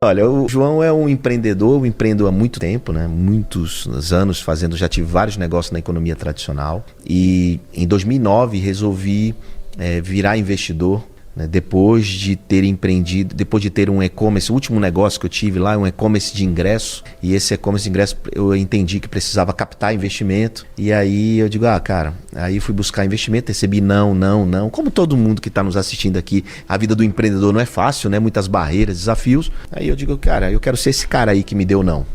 Olha, o João é um empreendedor, eu empreendo há muito tempo, né? Muitos anos fazendo, já tive vários negócios na economia tradicional. E em 2009 resolvi virar investidor, né? Depois de ter empreendido, depois de ter um e-commerce, o último negócio que eu tive lá é um e-commerce de ingresso. E esse e-commerce de ingresso eu entendi que precisava captar investimento. E aí eu digo, cara, aí fui buscar investimento, recebi não. Como todo mundo que está nos assistindo aqui, a vida do empreendedor não é fácil, né? Muitas barreiras, desafios. Aí eu digo, cara, eu quero ser esse cara aí que me deu não.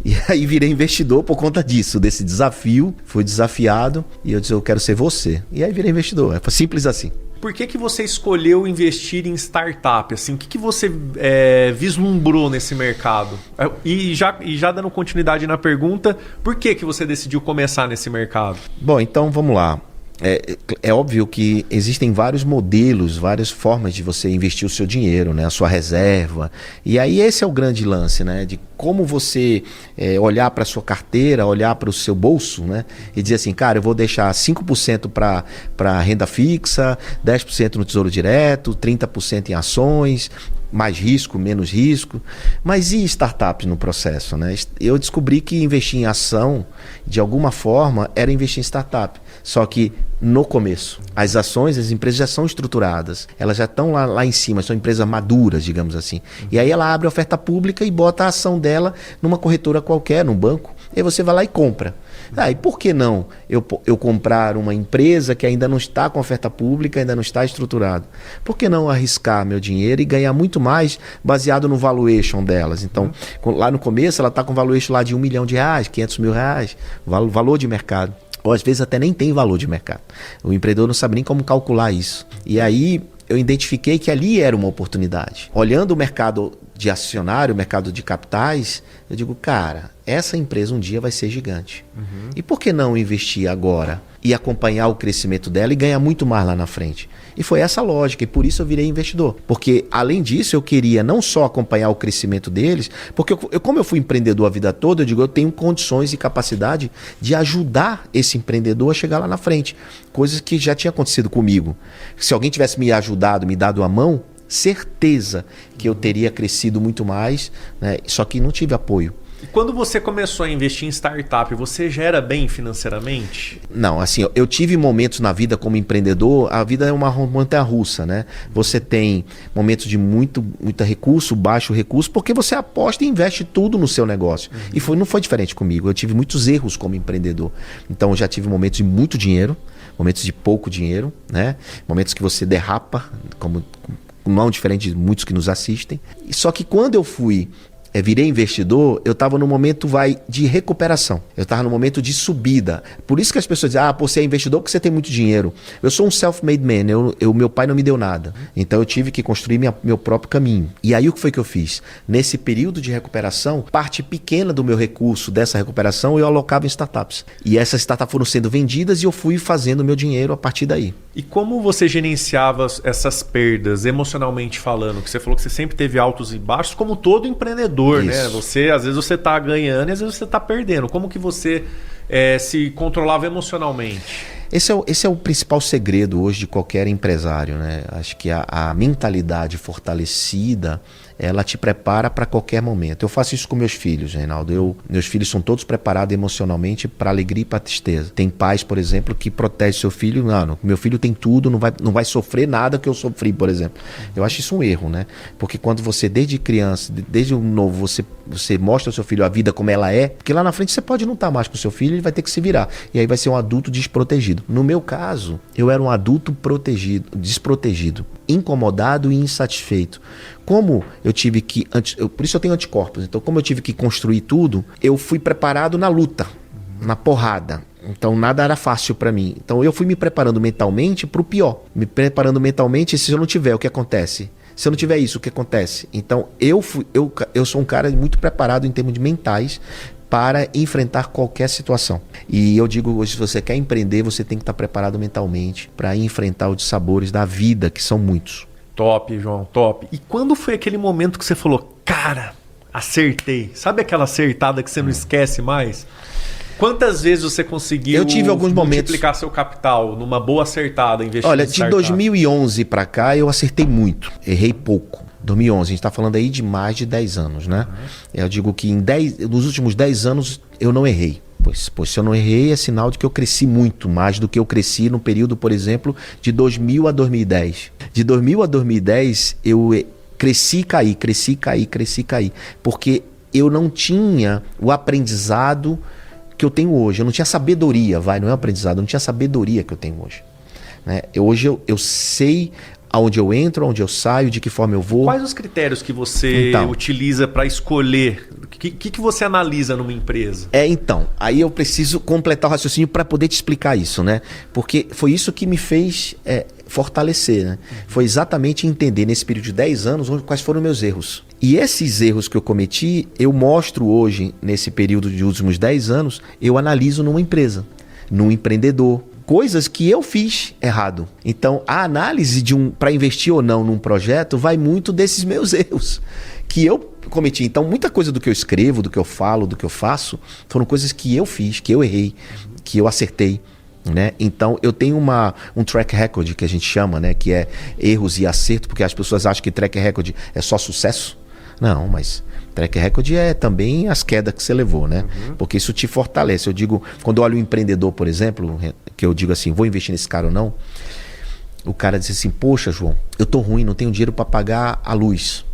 E aí virei investidor por conta disso, desse desafio. Fui desafiado e eu disse, eu quero ser você. E aí virei investidor, é simples assim. Por que você escolheu investir em startup? Assim, o que você vislumbrou nesse mercado? E já dando continuidade na pergunta, por que você decidiu começar nesse mercado? Bom, então vamos lá. É óbvio que existem vários modelos, várias formas de você investir o seu dinheiro, né? A sua reserva. E aí esse é o grande lance, né? De como você olhar para a sua carteira, olhar para o seu bolso, né? E dizer assim, cara, eu vou deixar 5% para renda fixa, 10% no Tesouro Direto, 30% em ações, mais risco, menos risco. Mas e startups no processo, né? Eu descobri que investir em ação, de alguma forma, era investir em startup. Só que no começo, as ações, as empresas já são estruturadas, elas já estão lá em cima, são empresas maduras, digamos assim. E aí ela abre a oferta pública e bota a ação dela numa corretora qualquer, num banco, e aí você vai lá e compra. E por que não eu comprar uma empresa que ainda não está com oferta pública, ainda não está estruturada? Por que não arriscar meu dinheiro e ganhar muito mais baseado no valuation delas? Então, lá no começo, ela está com valuation lá de R$1 milhão, R$500 mil, valor de mercado. Ou às vezes até nem tem valor de mercado. O empreendedor não sabe nem como calcular isso. E aí eu identifiquei que ali era uma oportunidade. Olhando o mercado de acionário, o mercado de capitais, eu digo, cara, essa empresa um dia vai ser gigante. E por que não investir agora e acompanhar o crescimento dela e ganhar muito mais lá na frente? E foi essa a lógica, e por isso eu virei investidor. Porque, além disso, eu queria não só acompanhar o crescimento deles, porque como eu fui empreendedor a vida toda, eu digo, eu tenho condições e capacidade de ajudar esse empreendedor a chegar lá na frente. Coisas que já tinha acontecido comigo. Se alguém tivesse me ajudado, me dado a mão, certeza que eu teria crescido muito mais, né? Só que não tive apoio. E quando você começou a investir em startup, você já era bem financeiramente? Não, assim, eu tive momentos na vida como empreendedor, a vida é uma montanha-russa, né? Você tem momentos de muito recurso, baixo recurso, porque você aposta e investe tudo no seu negócio. E não foi diferente comigo, eu tive muitos erros como empreendedor. Então eu já tive momentos de muito dinheiro, momentos de pouco dinheiro, né? Momentos que você derrapa, como não diferente de muitos que nos assistem. Só que quando eu virei investidor, eu estava no momento de recuperação. Eu estava no momento de subida. Por isso que as pessoas dizem, você é investidor porque você tem muito dinheiro. Eu sou um self-made man, meu pai não me deu nada. Então eu tive que construir meu próprio caminho. E aí o que foi que eu fiz? Nesse período de recuperação, parte pequena do meu recurso dessa recuperação eu alocava em startups. E essas startups foram sendo vendidas e eu fui fazendo meu dinheiro a partir daí. E como você gerenciava essas perdas, emocionalmente falando? Que você falou que você sempre teve altos e baixos, como todo empreendedor, né? Às vezes você está ganhando e às vezes você está perdendo. Como que você se controlava emocionalmente? Esse é o principal segredo hoje de qualquer empresário, né? Acho que a mentalidade fortalecida, ela te prepara para qualquer momento. Eu faço isso com meus filhos, Reinaldo. Meus filhos são todos preparados emocionalmente para alegria e para tristeza. Tem pais, por exemplo, que protegem seu filho. Não, meu filho tem tudo, não vai sofrer nada que eu sofri, por exemplo. Eu acho isso um erro, né? Porque quando você, desde criança, desde novo, você mostra ao seu filho a vida como ela é, porque lá na frente você pode não estar mais com o seu filho, ele vai ter que se virar. E aí vai ser um adulto desprotegido. No meu caso, eu era um adulto desprotegido, incomodado e insatisfeito. Como eu tive que... Por isso eu tenho anticorpos. Então, como eu tive que construir tudo, eu fui preparado na luta, na porrada. Então, nada era fácil para mim. Então, eu fui me preparando mentalmente para o pior. Me preparando mentalmente, se eu não tiver, o que acontece? Se eu não tiver isso, o que acontece? Então, eu sou um cara muito preparado em termos de mentais para enfrentar qualquer situação. E eu digo hoje, se você quer empreender, você tem que estar preparado mentalmente para enfrentar os dissabores da vida, que são muitos. Top, João, top. E quando foi aquele momento que você falou, cara, acertei? Sabe aquela acertada que você não esquece mais? Quantas vezes você conseguiu multiplicar seu capital numa boa acertada investindo em startup? Olha, de 2011 para cá eu acertei muito, errei pouco. 2011, a gente está falando aí de mais de 10 anos, né? Eu digo que nos últimos 10 anos eu não errei. Pois se eu não errei, é sinal de que eu cresci muito mais do que eu cresci no período, por exemplo, de 2000 a 2010. De 2000 a 2010, eu cresci e caí, cresci e caí, cresci e caí. Porque eu não tinha o aprendizado que eu tenho hoje. Eu não tinha sabedoria, não é aprendizado, eu não tinha sabedoria que eu tenho hoje. Né? Hoje eu sei aonde eu entro, aonde eu saio, de que forma eu vou. Quais os critérios que você utiliza para escolher? O que você analisa numa empresa? Então, aí eu preciso completar o raciocínio para poder te explicar isso, né? Porque foi isso que me fez fortalecer, né? Foi exatamente entender nesse período de 10 anos quais foram meus erros. E esses erros que eu cometi, eu mostro hoje, nesse período de últimos 10 anos, eu analiso numa empresa, num empreendedor, coisas que eu fiz errado. Então, a análise para investir ou não num projeto vai muito desses meus erros que eu cometi. Então, muita coisa do que eu escrevo, do que eu falo, do que eu faço, foram coisas que eu fiz, que eu errei, que eu acertei. Né? Então, eu tenho um track record que a gente chama, né? Que é erros e acerto, porque as pessoas acham que track record é só sucesso. Não, mas track record é também as quedas que você levou, né? Porque isso te fortalece. Eu digo, quando eu olho um empreendedor, por exemplo, que eu digo assim, vou investir nesse cara ou não, o cara diz assim, poxa, João, eu tô ruim, não tenho dinheiro para pagar a luz.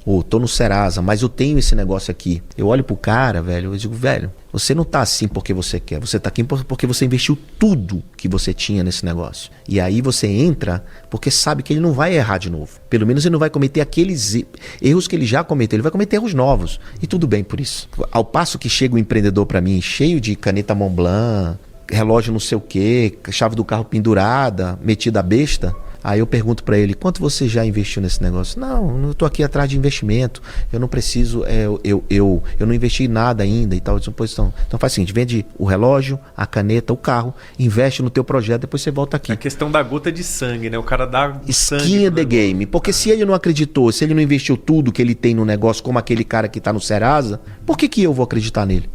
Ou tô no Serasa, mas eu tenho esse negócio aqui. Eu olho pro cara, velho, eu digo, velho, você não tá assim porque você quer, você tá aqui porque você investiu tudo que você tinha nesse negócio. E aí você entra porque sabe que ele não vai errar de novo. Pelo menos ele não vai cometer aqueles erros que ele já cometeu, ele vai cometer erros novos. E tudo bem por isso. Ao passo que chega o empreendedor para mim cheio de caneta Montblanc, relógio não sei o quê, chave do carro pendurada, metida a besta, aí eu pergunto para ele, quanto você já investiu nesse negócio? Não, eu tô aqui atrás de investimento, eu não preciso, eu não investi em nada ainda e tal. Então faz o seguinte, vende o relógio, a caneta, o carro, investe no teu projeto, depois você volta aqui. A questão da gota de sangue, né? O cara dá sangue. Skin in the game, porque se ele não acreditou, se ele não investiu tudo que ele tem no negócio, como aquele cara que tá no Serasa, por que eu vou acreditar nele?